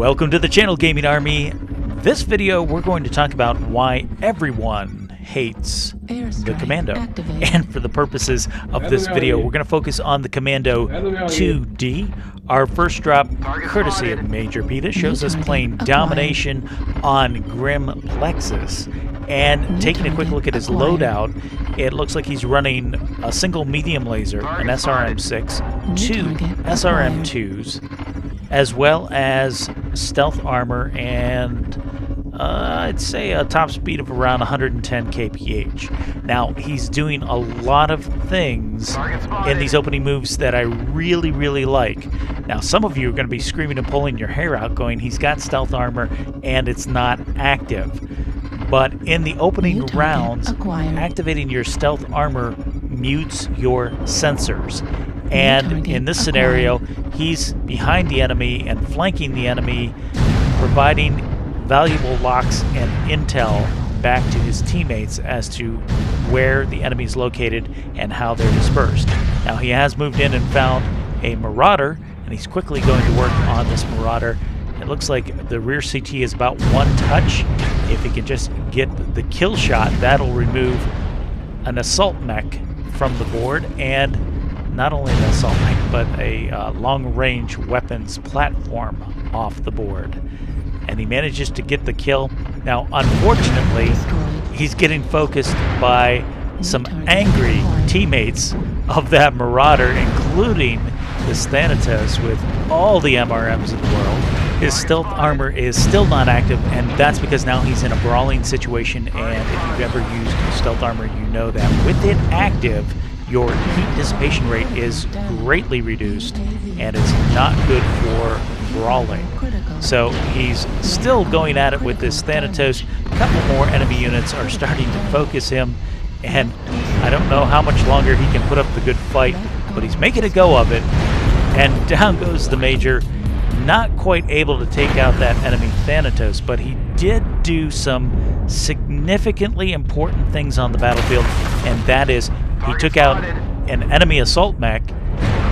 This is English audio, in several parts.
Welcome to the channel, Gaming Army. This video, we're going to talk about why everyone hates the Commando. And for the purposes of this video, we're going to focus on the Commando 2D. Our first drop, courtesy of Major P, that shows us playing Domination on Grim Plexus. And taking a quick look at his loadout, it looks like he's running a single medium laser, an SRM-6, two SRM-2s, as well as stealth armor and I'd say a top speed of around 110 kph. Now, he's doing a lot of things in these opening moves that I really like. Now, some of you are going to be screaming and pulling your hair out going, he's got stealth armor and it's not active. But in the opening rounds, activating your stealth armor mutes your sensors. And in this scenario, he's behind the enemy and flanking the enemy, providing valuable locks and intel back to his teammates as to where the enemy is located and how they're dispersed. Now, he has moved in and found a Marauder, and he's quickly going to work on this Marauder. It looks like the rear CT is about one touch. If he can just get the kill shot, that'll remove an assault mech from the board, and not only an assault mech, but a long-range weapons platform off the board. And he manages to get the kill. Now, unfortunately, he's getting focused by some angry teammates of that Marauder, including this Thanatos with all the MRMs in the world. His stealth armor is still not active, and that's because now he's in a brawling situation, and if you've ever used stealth armor, you know that with it active, your heat dissipation rate is greatly reduced, and it's not good for brawling. So he's still going at it with this Thanatos. A couple more enemy units are starting to focus him, and I don't know how much longer he can put up the good fight, but he's making a go of it, and down goes the Major. Not quite able to take out that enemy Thanatos, but he did do some significantly important things on the battlefield, and that is he took out an enemy assault mech,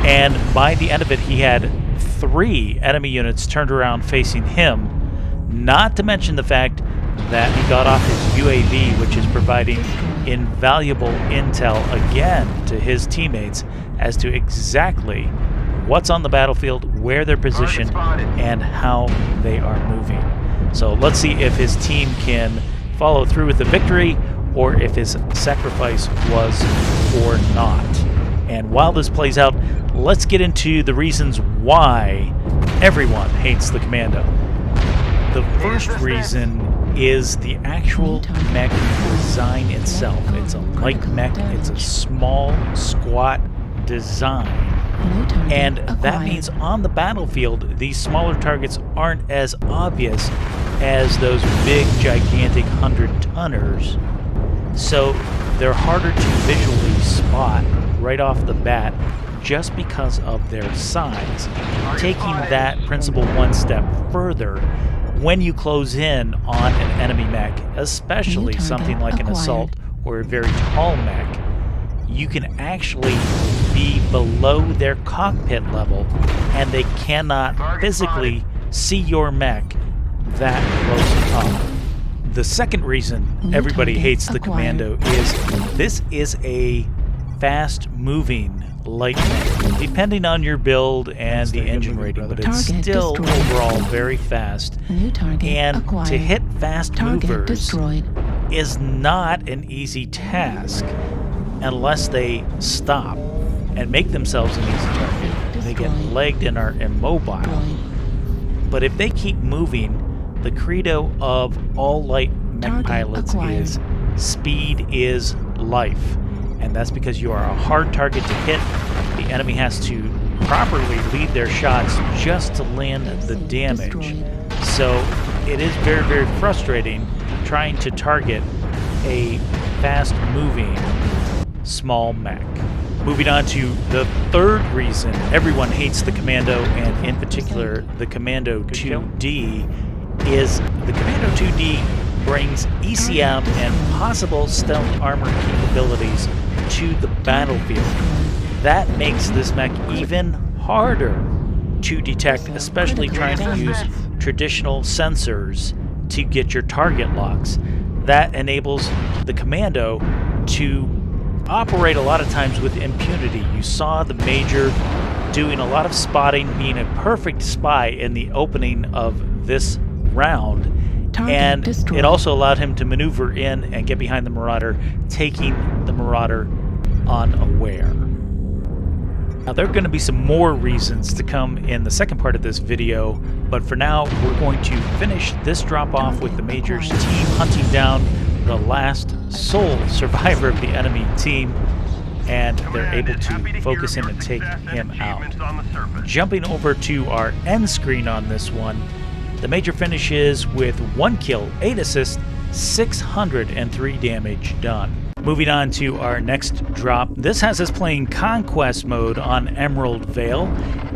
and by the end of it he had 3 enemy units turned around facing him, not to mention the fact that he got off his UAV, which is providing invaluable intel again to his teammates as to exactly what's on the battlefield, where they're positioned, and how they are moving. So let's see if his team can follow through with the victory, or if his sacrifice was or not. And while this plays out, let's get into the reasons why everyone hates the Commando. The first reason is the actual mech design itself. It's a light mech, it's a small, squat design. And that means on the battlefield, these smaller targets aren't as obvious as those big, gigantic 100-tonners. So they're harder to visually spot right off the bat just because of their size. Taking that principle one step further, when you close in on an enemy mech, especially something like an assault or a very tall mech, you can actually be below their cockpit level, and they cannot physically see your mech that close up. The second reason everybody hates the Commando is this is a fast-moving light mech, depending on your build and the engine rating, but it's still overall very fast. And to hit fast movers is not an easy task unless they stop and make themselves an easy target. They get legged and are immobile. But if they keep moving, the credo of all light mech pilots is speed is life. And that's because you are a hard target to hit. The enemy has to properly lead their shots just to land the damage. So it is very frustrating trying to target a fast-moving small mech. Moving on to the third reason everyone hates the Commando, and in particular the Commando 2D, is the Commando 2D brings ECM and possible stealth armor capabilities to the battlefield. That makes this mech even harder to detect, especially trying to use traditional sensors to get your target locks. That enables the commando to operate a lot of times with impunity. You saw the Major doing a lot of spotting, being a perfect spy in the opening of this round, and it also allowed him to maneuver in and get behind the Marauder, taking the Marauder unaware. Now, there are going to be some more reasons to come in the second part of this video, but for now, we're going to finish this drop-off with the Major's team hunting down the last sole survivor of the enemy team, and they're able to focus him and take him out. Jumping over to our end screen on this one, the Major finishes with 1 kill, 8 assists, 603 damage done. Moving on to our next drop. This has us playing Conquest mode on Emerald Vale,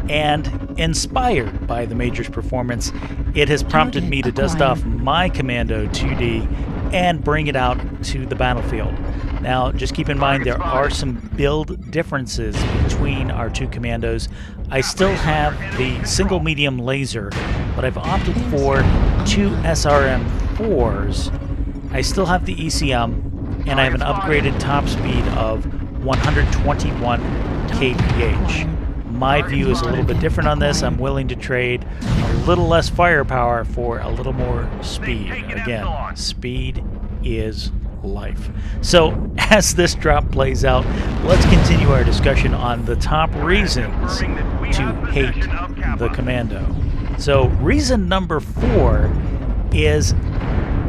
and inspired by the Major's performance, it has prompted me to dust off my Commando 2D and bring it out to the battlefield. Now, just keep in mind there are some build differences between our two Commandos. I still have the single medium laser, but I've opted for 2 SRM4s. I still have the ECM, and I have an upgraded top speed of 121 kph. My view is a little bit different on this. I'm willing to trade a little less firepower for a little more speed. Again, speed is life. So as this drop plays out, let's continue our discussion on the top reasons to hate the Commando. So reason number 4 is,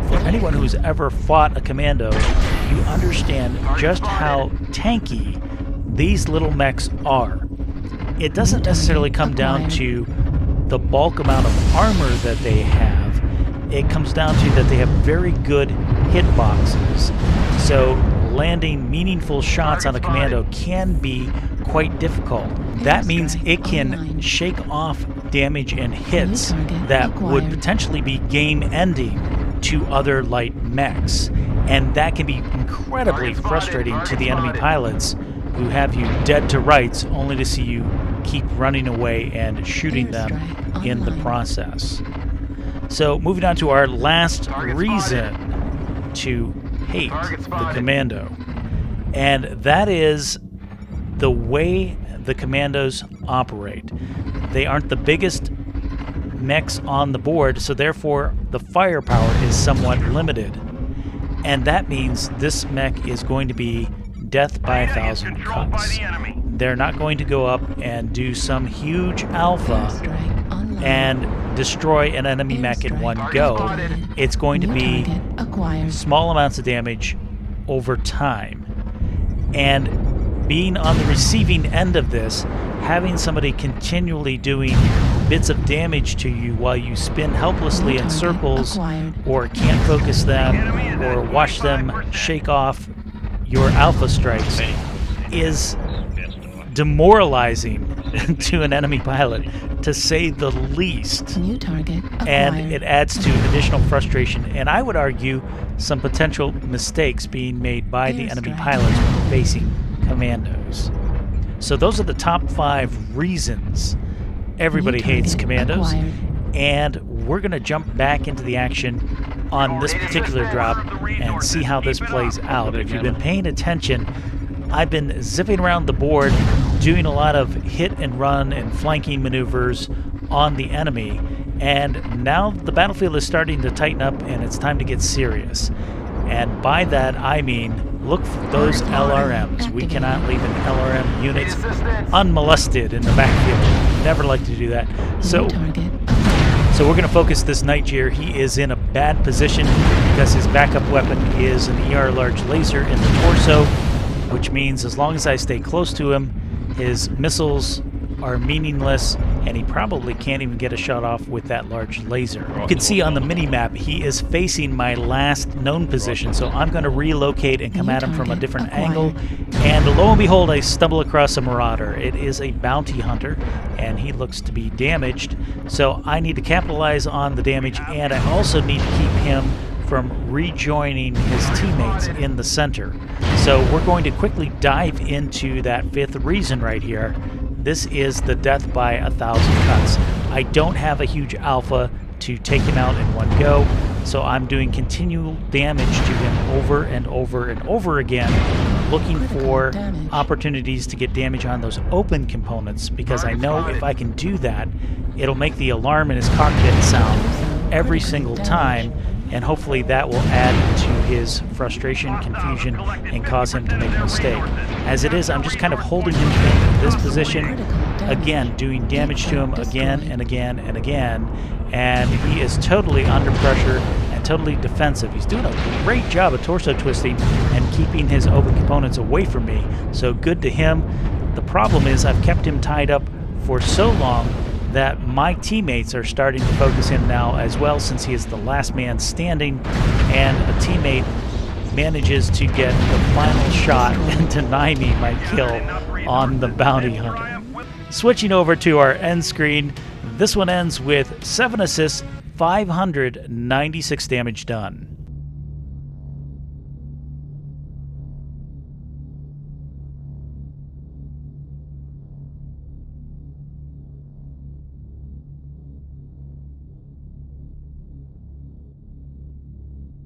for anyone who's ever fought a Commando, you understand just how tanky these little mechs are. It doesn't necessarily come down to the bulk amount of armor that they have. It comes down to that they have very good hitboxes. So landing meaningful shots on a Commando can be quite difficult. That means it can shake off damage and hits that would potentially be game-ending to other light mechs. And that can be incredibly frustrating to the enemy pilots who have you dead to rights only to see you keep running away and shooting them in the process. So moving on to our last reason to hate the Commando, and that is the way the Commandos operate. They aren't the biggest mechs on the board, so therefore the firepower is somewhat limited. And that means this mech is going to be death by 1,000 cuts. They're not going to go up and do some huge alpha and destroy an enemy mech in one go. It's going to be small amounts of damage over time. And being on the receiving end of this, having somebody continually doing bits of damage to you while you spin helplessly in circles or can't focus them or watch them shake off your alpha strikes is demoralizing to an enemy pilot, to say the least. And it adds to additional frustration, and I would argue some potential mistakes being made by the enemy pilots when facing Commandos. So those are the top 5 reasons everybody hates Commandos, and we're going to jump back into the action on this particular drop and see how this plays out. If you've been paying attention, I've been zipping around the board, doing a lot of hit and run and flanking maneuvers on the enemy, and now the battlefield is starting to tighten up and it's time to get serious. And by that I mean, look for those LRMs. We cannot leave an LRM unit unmolested in the backfield. Never like to do that. So we're going to focus this Nightjar. He is in a bad position because his backup weapon is an ER large laser in the torso, which means as long as I stay close to him, his missiles are meaningless, and he probably can't even get a shot off with that large laser. You can see on the mini-map he is facing my last known position, so I'm going to relocate and come at him from a different angle, and lo and behold, I stumble across a Marauder. It is a bounty hunter, and he looks to be damaged, so I need to capitalize on the damage, and I also need to keep him from rejoining his teammates in the center. So we're going to quickly dive into that 5th reason right here. This is the death by 1,000 cuts. I don't have a huge alpha to take him out in one go. So I'm doing continual damage to him over and over and over again, looking for opportunities to get damage on those open components, because I know if I can do that, it'll make the alarm in his cockpit sound every single time, and hopefully that will add to his frustration, confusion, and cause him to make a mistake. As it is, I'm just kind of holding him in this position, again, doing damage to him again and again and again, and he is totally under pressure and totally defensive. He's doing a great job of torso twisting and keeping his open components away from me, so good to him. The problem is I've kept him tied up for so long that my teammates are starting to focus him now as well, since he is the last man standing, and a teammate manages to get the final shot and deny me my kill on the bounty hunter. Switching over to our end screen, this one ends with 7 assists, 596 damage done.